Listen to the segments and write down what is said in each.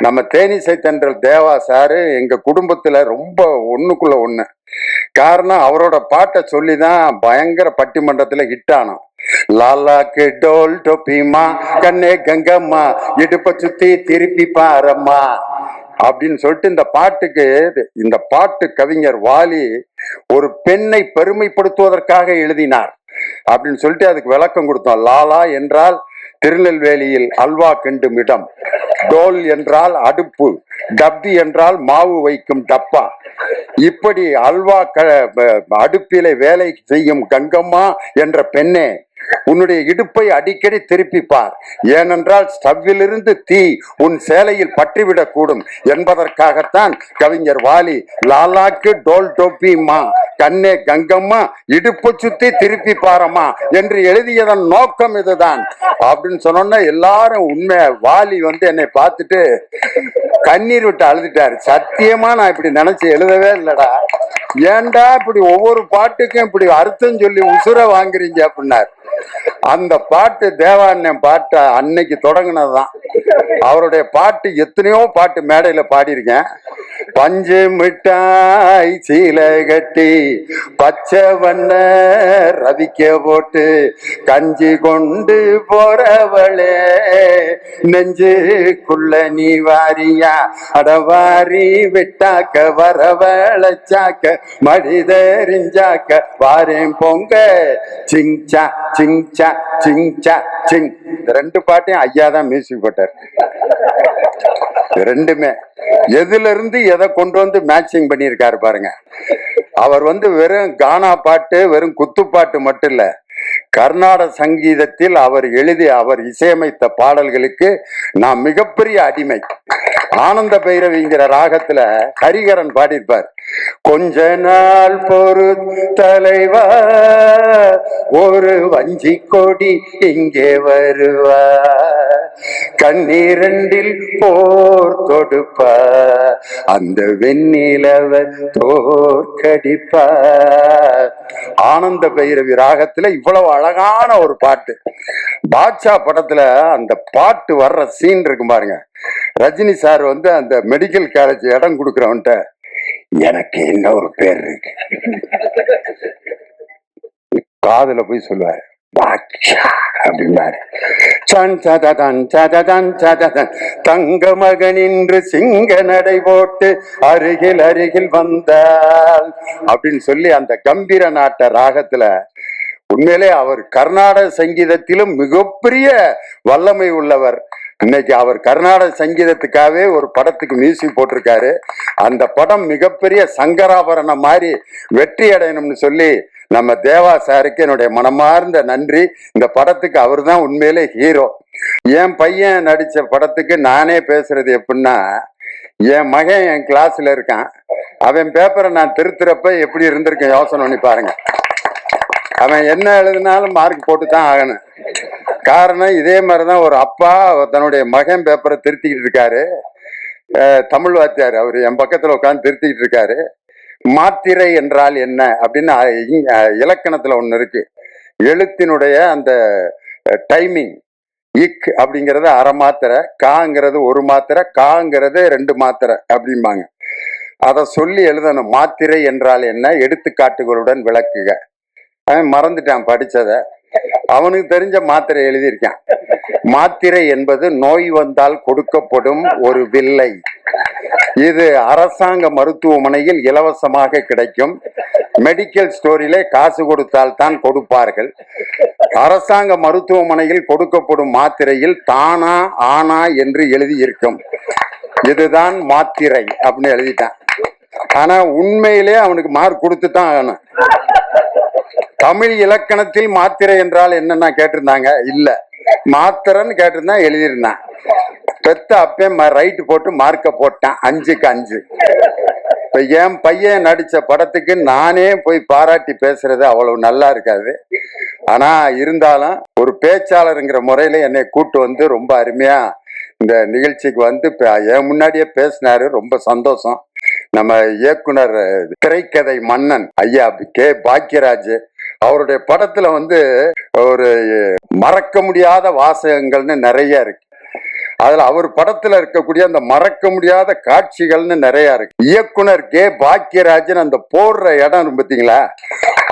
நம்ம தேனிசை தென்றல் தேவா சாரு எங்க குடும்பத்துல ரொம்ப ஒண்ணுக்குள்ள ஒண்ணு. காரணம் அவரோட பாட்டை சொல்லிதான் பயங்கர பட்டிமன்றத்துல ஹிட் ஆனோம். லாலாக்கு டோல் டொப்பிமா கண்ணே கங்கம்மா இடுப்ப சுத்தி திருப்பி பாரம்மா அப்படின்னு சொல்லிட்டு இந்த பாட்டு கவிஞர் வாலி ஒரு பெண்ணை பெருமைப்படுத்துவதற்காக எழுதினார் அப்படின்னு சொல்லிட்டு அதுக்கு விளக்கம் கொடுத்தோம். லாலா என்றால் திருநெல்வேலியில் அல்வா கிண்டும் இடம், டோல் என்றால் அடுப்பு, டப்பி என்றால் மாவு வைக்கும் டப்பா. இப்படி அல்வா அடுப்பிலே வேலை செய்யும் கங்கம்மா என்ற பெண்ணே, உன்னுடைய இடுப்பை அடிக்கடி திருப்பிப்பார், ஏனென்றால் ஸ்டவ்விலிருந்து தீ உன் சேலையில் பற்றிவிடக் கூடும் என்பதற்காகத்தான் கவிஞர் வாலி லாலாக்கு டோல் டோப்பிமா கண்ணே கங்கம்மா இடுப்பு சுத்தி திருப்பி பாரம்மா என்று எழுதியதன் நோக்கம் இதுதான் அப்படின்னு சொன்னோன்னா எல்லாரும் உண்மை. வாலி என்னை பார்த்துட்டு கண்ணீர் விட்டு அழுதுட்டாரு. சத்தியமா நான் இப்படி நினைச்சு எழுதவே இல்லடா, ஏன்டா இப்படி ஒவ்வொரு பாட்டுக்கும் இப்படி அர்த்தம் சொல்லி உசுர வாங்குறீங்க அப்படின்னாரு. அந்த பாட்டு தேவாண்ணன் பாட்டு அன்னைக்கு தொடங்கினதுதான். அவருடைய பாட்டு எத்தனையோ பாட்டு மேடையில பாடியிருக்கேன். பஞ்சு மிட்டாய் சீல கட்டி பச்சை வண்ண ரவிக்க போட்டு கஞ்சி கொண்டு போறவளே நெஞ்சுக்குள்ள நீ வாரியா அடவாரி விட்டாக்க வரவழைச்சாக்க மடிதறிஞ்சாக்க வாரேன் பொங்க சிங்சா சிங்சா சிங்சா சிங். இந்த ரெண்டு பாட்டையும் ஐயா தான் மியூசிக் போட்டார். ரெண்டுமே எதுல இருந்து எதை கொண்டு வந்து மேட்சிங் பண்ணியிருக்காரு பாருங்க. அவர் வெறும் கானா பாட்டு வெறும் குத்துப்பாட்டு மட்டும் இல்ல, கர்நாடக சங்கீதத்தில் அவர் இசையமைத்த பாடல்களுக்கு நான் மிகப்பெரிய அடிமை. ஆனந்த பைரவிங்கிற ராகத்துல ஹரிகரன் பாடியிருப்பார். கொஞ்ச நாள் பொறு தலைவா ஒரு வஞ்சி கொடி இங்கே வருவா, கண்ணீரண்டில் போர் தொடுப்பா, அந்த வெண்ணிலவ தோற்கடிப்பா. ஆனந்த பைரவி ராகத்துல இவ்வளவு அழகான ஒரு பாட்டு. பாட்ஷா படத்துல அந்த பாட்டு வர்ற சீன் இருக்கு பாருங்க. ரஜினி சார் அந்த மெடிக்கல் காலேஜ் இடம் கொடுக்குறவன்ட்ட எனக்கு என்ன ஒரு பேர் இருக்கு காதுல போய் சொல்லுவாரு, தங்க மகன் இன்று சிங்க நடை போட்டு அருகில் அருகில் வந்தால் அப்படின்னு சொல்லி அந்த கம்பீர நாட்ட ராகத்துல உண்மையிலே அவர் கர்நாடக சங்கீதத்திலும் மிகப்பெரிய வல்லமை உள்ளவர். இன்னைக்கு அவர் கர்நாடக சங்கீதத்துக்காகவே ஒரு படத்துக்கு மியூசிக் போட்டிருக்காரு. அந்த படம் மிகப்பெரிய சங்கராபரணம் மாதிரி வெற்றி அடையணும்னு சொல்லி நம்ம தேவா சாருக்கு என்னுடைய மனமார்ந்த நன்றி. இந்த படத்துக்கு அவர் தான் உண்மையிலே ஹீரோ. என் பையன் நடிச்ச படத்துக்கு நானே பேசுறது எப்படின்னா, என் மகன் என் கிளாஸ்ல இருக்கான், அவன் பேப்பரை நான் திருத்துறப்ப எப்படி இருந்திருக்கேன் யோசனை பண்ணி பாருங்க. அவன் என்ன எழுதினாலும் மார்க் போட்டு தான் ஆகணும். காரணம் இதே மாதிரிதான் ஒரு அப்பா தன்னுடைய மகன் பேப்பரை திருத்திக்கிட்டு இருக்காரு. தமிழ் வாத்தியார் அவர் என் பக்கத்துல உட்காந்து திருத்திக்கிட்டு இருக்காரு. மாத்திரை என்றால் என்ன அப்படின்னு இலக்கணத்துல ஒண்ணு இருக்கு. எழுத்தினுடைய அந்த டைமிங், இக் அப்படிங்கிறது அரை மாத்திரை, காங்கிறது ஒரு மாத்திரை, காங்கிறது 2 மாத்திரை அப்படிம்பாங்க. அதை சொல்லி எழுதணும். மாத்திரை என்றால் என்ன, எடுத்துக்காட்டுகளுடன் விளக்குக. அவன் மறந்துட்டான் படிச்சத, அவனுக்கு தெரிஞ்ச மாத்திரை எழுதியிருக்கான். மாத்திரை என்பது நோய் வந்தால் கொடுக்கப்படும் ஒரு வில்லை. இது அரசாங்க மருத்துவமனையில் இலவசமாக கிடைக்கும். மெடிக்கல் ஸ்டோரிலே காசு கொடுத்தால் தான் கொடுப்பார்கள். அரசாங்க மருத்துவமனையில் கொடுக்கப்படும் மாத்திரையில் தானா ஆனா என்று எழுதியிருக்கும். இதுதான் மாத்திரை அப்படின்னு எழுதிட்டான். ஆனா உண்மையிலே அவனுக்கு மார்க் கொடுத்து தான் ஆகணும். தமிழ் இலக்கணத்தில் மாத்திரை என்றால் என்னன்னா கேட்டிருந்தாங்க, இல்ல மாத்திரன்னு கேட்டிருந்தா எழுதியிருந்தான். பெத்த அப்பே ரைட்டு போட்டு மார்க்க போட்டான் 5க்கு 5. இப்ப என் பையன் நடிச்ச படத்துக்கு நானே போய் பாராட்டி பேசுறது அவ்வளவு நல்லா இருக்காது. ஆனா இருந்தாலும் ஒரு பேச்சாளருங்கிற முறையில என்னை கூட்டு ரொம்ப அருமையா இந்த நிகழ்ச்சிக்கு என் முன்னாடியே பேசினாரு. ரொம்ப சந்தோஷம். நம்ம இயக்குனர் திரைக்கதை மன்னன் ஐயா கே பாக்கியராஜ் அவருடைய படத்துல ஒரு மறக்க முடியாத வாசகங்கள்னு நிறைய இருக்கு. அதுல அவர் படத்துல இருக்கக்கூடிய அந்த மறக்க முடியாத காட்சிகள்னு நிறைய இருக்கு. இயக்குனர் கே பாக்கியராஜன் அந்த போடுற இடம் பாத்தீங்களா,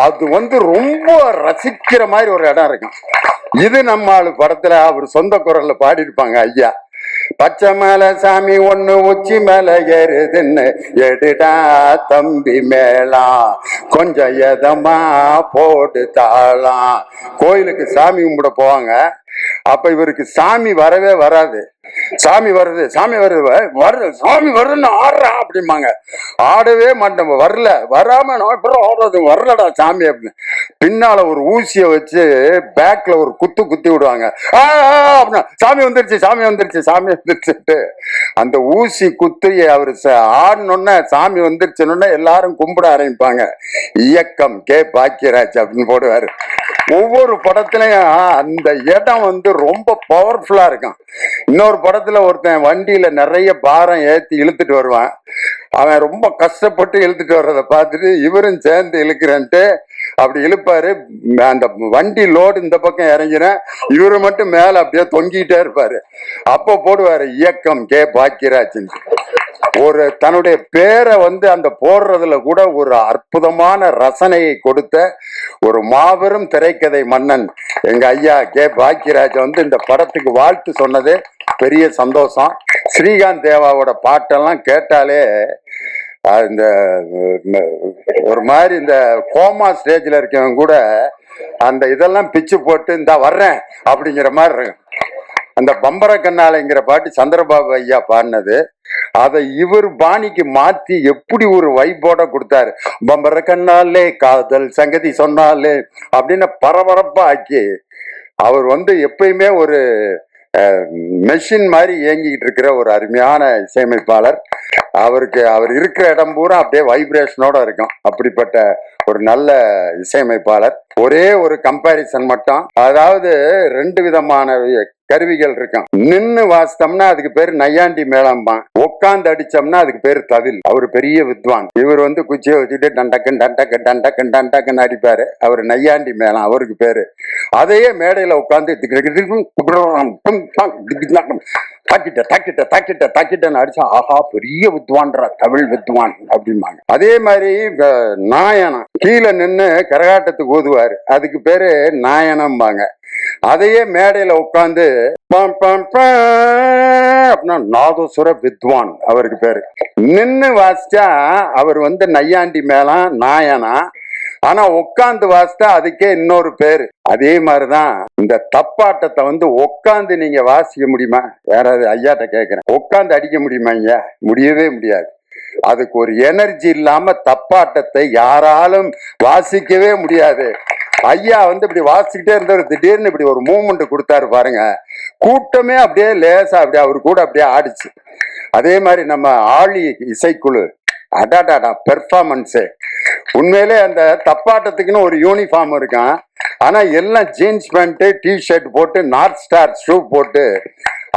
அது ரொம்ப ரசிக்கிற மாதிரி ஒரு இடம் இருக்கும். இது நம்ம ஆளு படத்துல அவர் சொந்த குரல்ல பாடி இருப்பாங்க. ஐயா, பச்சை மேல சாமி ஒண்ணு உச்சி மேல ஏறுதுன்னு எடுடா தம்பி மேலாம், கொஞ்சம் எதமா போட்டு தாளாம். கோயிலுக்கு சாமி கும்பிட போவாங்க. அப்ப இவருக்கு சாமி வரவே வராது. சாமி வருது, சாமி வருது, வருது, சாமி வருதுன்னு ஆடுறா அப்படிம்பாங்க. ஆடவே மாட்டேன், வரல, வராம ஆடுறது, வரலடா சாமி அப்படின்னு. பின்னால ஒரு ஊசிய வச்சு பேக்ல ஒரு குத்து குத்தி விடுவாங்க. அப்படின்னா சாமி வந்துருச்சு, சாமி வந்துருச்சு, சாமி வந்துருச்சுட்டு அந்த ஊசி குத்தி அவரு ஆடணுன்னா சாமி வந்துருச்சுன்னு எல்லாரும் கும்பிட ஆரம்பிப்பாங்க. இயக்கம் கே பாக்கியராஜ் அப்படின்னு போடுவாரு. ஒவ்வொரு படத்துலயும் அந்த இடம் ரொம்ப பவர்ஃபுல்லா இருக்கும். இன்னொரு படத்துல ஒருத்தன் வண்டியில நிறைய பாரம் ஏத்தி இழுத்துட்டு வருவான். அவன் ரொம்ப கஷ்டப்பட்டு இழுத்துட்டு வர்றதை பார்த்துட்டு இவரும் சேர்ந்து இழுக்கிறன்ட்டு அப்படி இழுப்பாரு. அந்த வண்டி லோடு இந்த பக்கம் இறங்கினா இவரு மட்டும் மேல அப்படியே தொங்கிட்டே இருப்பாரு. அப்ப போடுவாரு இயக்கம் கே பாக்கியராஜ். ஒரு தன்னுடைய பேரை அந்த போடுறதுல கூட ஒரு அற்புதமான ரசனையை கொடுத்த ஒரு மாபெரும் திரைக்கதை மன்னன் எங்க ஐயா கே பாக்கியராஜ் இந்த படத்துக்கு வாழ்த்து சொன்னது பெரிய சந்தோஷம். ஸ்ரீகாந்த் தேவாவோட பாட்டெல்லாம் கேட்டாலே இந்த ஒரு மாதிரி இந்த கோமா ஸ்டேஜ்ல இருக்கவங்க கூட அந்த இதெல்லாம் பிச்சு போட்டு இந்த வர்றேன் அப்படிங்கிற மாதிரி இருக்கு. அந்த பம்பர கண்ணாலைங்கிற பாட்டு சந்திரபாபு ஐயா பாடினது, அதை இவர் பாணிக்கு மாத்தி எப்படி ஒரு வைப்போட கொடுத்தாரு. பம்பர கண்ணாலே காதல் சங்கதி சொன்னாலே அப்படின்னு பரபரப்பா ஆக்கி அவர் எப்பயுமே ஒரு மெஷின் மாதிரி இயங்கிக்கிட்டு இருக்கிற ஒரு அருமையான இசையமைப்பாளர். அவர் இருக்கிற இடம் பூரா அப்படியே வைப்ரேஷனோட இருக்கும். அப்படிப்பட்ட ஒரு நல்ல இசையமைப்பாளர். ஒரே ஒரு கம்பாரிசன் மட்டும், அதாவது 2 விதமான கருவிகள் இருக்கும். நின்னு வாசித்தோம்னா அதுக்கு பேரு நையாண்டி மேளம்பான், உட்காந்து அடிச்சோம்னா அதுக்கு பேரு தவில். அவர் பெரிய வித்வான். இவர் குச்சியை வச்சுட்டு டண்டக்கன் டண்டக்கன் டண்டக்கன் டண்டக்கன் அடிப்பாரு. அவர் நையாண்டி மேளம் அவருக்கு பேரு. அதையே மேடையில உட்காந்து தாக்கிட்ட அடிச்சா ஆஹா பெரிய வித்வான்ற, தமிழ் வித்வான் அப்படிம்பாங்க. அதே மாதிரி நாயனம் கீழே நின்று கரகாட்டத்துக்கு ஊதுவாரு, அதுக்கு பேரு நாயனம்பாங்க. அதையே மேடையில உட்காந்து அப்படின்னா நாதஸ்வர வித்வான் அவருக்கு பேரு. நின்னு வாசிச்சா அவர் நையாண்டி மேளம் நாயனா, ஆனா உட்காந்து வாசித்தா அதுக்கே இன்னொரு பேரு. அதே மாதிரிதான் இந்த தப்பாட்டத்தை உட்காந்து நீங்க வாசிக்க முடியுமா? யாராவது ஐயாட்ட கேட்கிறேன், உட்காந்து அடிக்க முடியுமா? ஐயா, முடியவே முடியாது. அதுக்கு ஒரு எனர்ஜி இல்லாம தப்பாட்டத்தை யாராலும் வாசிக்கவே முடியாது. ஐயா இப்படி வாசிக்கிட்டே இருந்தவர் திடீர்னு இப்படி ஒரு மூவ்மெண்ட் கொடுத்தாரு பாருங்க, கூட்டமே அப்படியே லேசா அப்படியே அவரு கூட அப்படியே ஆடிச்சு. அதே மாதிரி நம்ம ஆழி இசைக்குழு அடாடாடா பெர்ஃபார்மன்ஸு உண்மையிலே அந்த தப்பாட்டத்துக்குன்னு ஒரு யூனிஃபார்ம் இருக்கான். ஆனா எல்லாம் ஜீன்ஸ் பேண்ட் டிஷர்ட் போட்டு நார்த் ஸ்டார் ஷூ போட்டு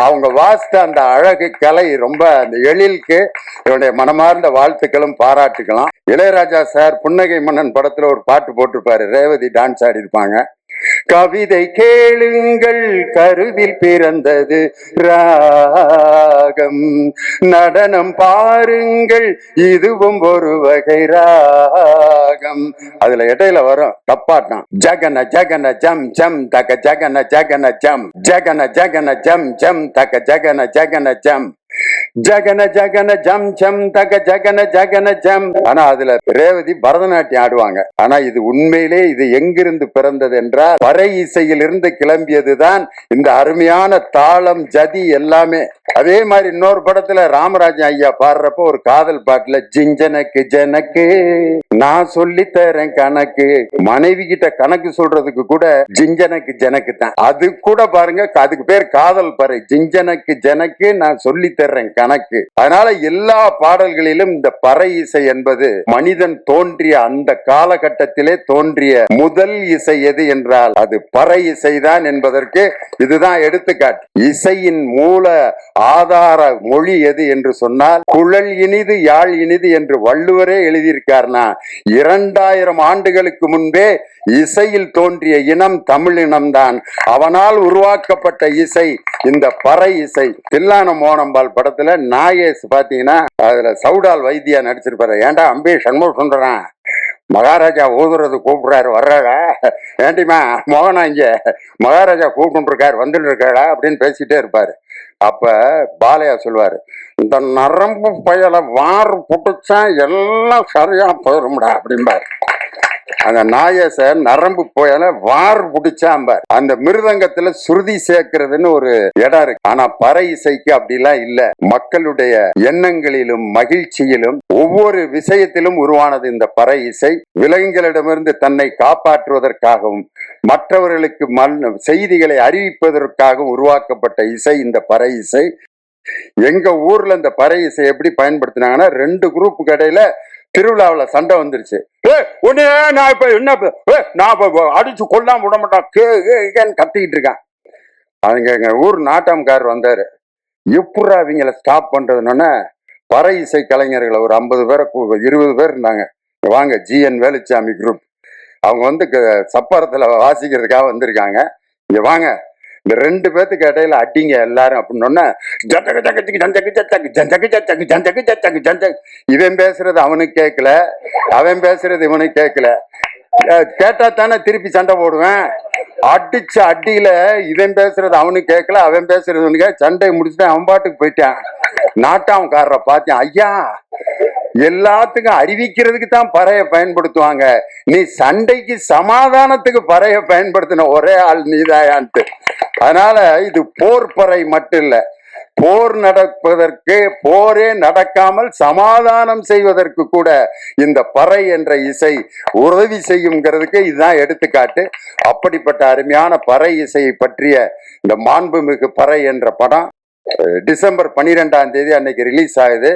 அவங்க வாசித்த அந்த அழகு கலை ரொம்ப அந்த எழிலுக்கு என்னுடைய மனமார்ந்த வாழ்த்துக்களும் பாராட்டுக்கலாம். இளையராஜா சார் புன்னகை மன்னன் படத்துல ஒரு பாட்டு போட்டிருப்பாரு, ரேவதி டான்ஸ் ஆடி இருப்பாங்க. கவிதை கேளுங்கள் கருவில் பிறந்தது ராகம், நடனம் பாருங்கள் இதுவும் ஒரு வகை ராகம். அதுல இடையில வரும் தப்பாட்டம், ஜகன ஜகன ஜம் ஜம் தக ஜகன ஜகன ஜம், ஜகன ஜகன ஜம் ஜம் தக ஜகன ஜகன ஜம், ஜகன ஜகன ஜம் ஜம் தக ஜகன ஜகன ஜம். ஆனா அதுல ரேவதி பரதநாட்டியம் ஆடுவாங்க. ஆனா இது உண்மையிலே இது எங்கிருந்து பிறந்தது என்றால் பறை இசையிலிருந்து கிளம்பியதுதான் இந்த அருமையான தாளம் ஜதி எல்லாமே. அதே மாதிரி இன்னொரு படத்துல ராமராஜன் ஐயா பாடுறப்போ ஒரு காதல் பாட்டுல ஜிஞ்சனக்கு ஜனக்கு நான் சொல்லி தரேன் கணக்கு, மனைவி கிட்ட கணக்கு சொல்றதுக்கு கூட ஜிஞ்சனக்கு ஜனக்கு தான். அது கூட பாருங்க, அதுக்கு பேர் காதல் பறை. ஜிஞ்சனக்கு ஜனக்கு நான் சொல்லி தர்றேன் கணக்கு. அதனால எல்லா பாடல்களிலும் இந்த பறை இசை என்பது மனிதன் தோன்றிய அந்த காலகட்டத்திலே தோன்றிய முதல் இசை எது என்றால் அது பறை இசைதான் என்பதற்கு இதுதான் எடுத்துக்காட்டு. இசையின் மூல ஆதார மொழி எது என்று சொன்னால் குழல் இனிது யாழ் இனிது என்று வள்ளுவரே எழுதியிருக்கார்னா 2000 ஆண்டுகளுக்கு முன்பே இசையில் தோன்றிய இனம் தமிழ் இனம்தான். அவனால் உருவாக்கப்பட்ட இசை இந்த பறை இசை. தில்லான மோனம்பால் படத்துல நாகேஷ் பாத்தீங்கன்னா அதுல சவுடால் வைத்தியா நடிச்சிருப்பாரு. ஏன்டா அம்பே சண்முக சுந்தரம் மகாராஜா ஊதுறது கூப்பிடுறாரு வர்றாடா, ஏண்டிமா மோகனா இங்க மகாராஜா கூப்பிட்டு இருக்காரு வந்துட்டு இருக்காடா அப்படின்னு பேசிட்டே இருப்பாரு. அப்ப பாலையா சொல்லுவாரு, இந்த நரம்பு பயலை வார் புட்டுச்சா எல்லாம் சரியா போயிரும்டா அப்படின்பாரு. அந்த நாயச நரம்பு புயல வார் புடிச்சாம்பார். அந்த மிருதங்கத்துல சுருதி சேர்க்கிறதுன்னு ஒரு இடம் இருக்கு. ஆனா பறை இசைக்கு அப்படிலாம் இல்ல. மக்களுடைய எண்ணங்களிலும் மகிழ்ச்சியிலும் ஒவ்வொரு விஷயத்திலும் உருவானது இந்த பறை இசை. விலங்குகளிடமிருந்து தன்னை காப்பாற்றுவதற்காகவும் மற்றவர்களுக்கு செய்திகளை அறிவிப்பதற்காகவும் உருவாக்கப்பட்ட இசை இந்த பறை இசை. எங்க ஊர்ல இந்த பறை இசை எப்படி பயன்படுத்தினாங்கன்னா 2 குரூப்புக்கு இடையில திருவிழாவில் சண்டை வந்துருச்சு. நான் இப்ப என்ன நான் அடிச்சு கொல்லாம விட மாட்டான் கத்திக்கிட்டு இருக்கான். அவங்க எங்க ஊர் நாட்டாம்காரர் வந்தாரு. எப்படா அவங்கள ஸ்டாப் பண்றதுன்னா பறை இசை கலைஞர்களை ஒரு 50 பேரை 20 பேர் இருந்தாங்க. வாங்க GN வேலுச்சாமி குரூப், அவங்க சப்பரத்துல வாசிக்கிறதுக்காக வந்திருக்காங்க. இங்க வாங்க இந்த 2 பேத்துக்கு இடையில அடிங்க எல்லாரும் அப்படின்னு இவன் பேசுறது அவனுக்கு கேட்கல, அவன் பேசுறது இவனுக்கு கேட்கல. கேட்டா தானே திருப்பி சண்டை போடுவேன். அடிச்ச அடியில இவன் பேசுறது அவனுக்கு கேட்கல, அவன் பேசுறது அவனுக்கு. சண்டை முடிச்சுட்டு அவன் பாட்டுக்கு போயிட்டான். நாட்டாம்காரரை பார்த்தேன், ஐயா எல்லாத்துக்கும் அறிவிக்கிறதுக்கு தான் பறைய பயன்படுத்துவாங்க, நீ சண்டைக்கு சமாதானத்துக்கு பறைய பயன்படுத்தின ஒரே ஆள் நீதாயான்ட்டு. அதனால இது போர் பறை மட்டும் இல்ல, போர் நடப்பதற்கு போரே நடக்காமல் சமாதானம் செய்வதற்கு கூட இந்த பறை என்ற இசை உதவி செய்யுங்கிறதுக்கு இதுதான் எடுத்துக்காட்டு. அப்படிப்பட்ட அருமையான பறை இசையை பற்றிய இந்த மாண்புமிகு பறை என்ற படம் டிசம்பர் 12ஆம் தேதி அன்னைக்கு ரிலீஸ் ஆகுது.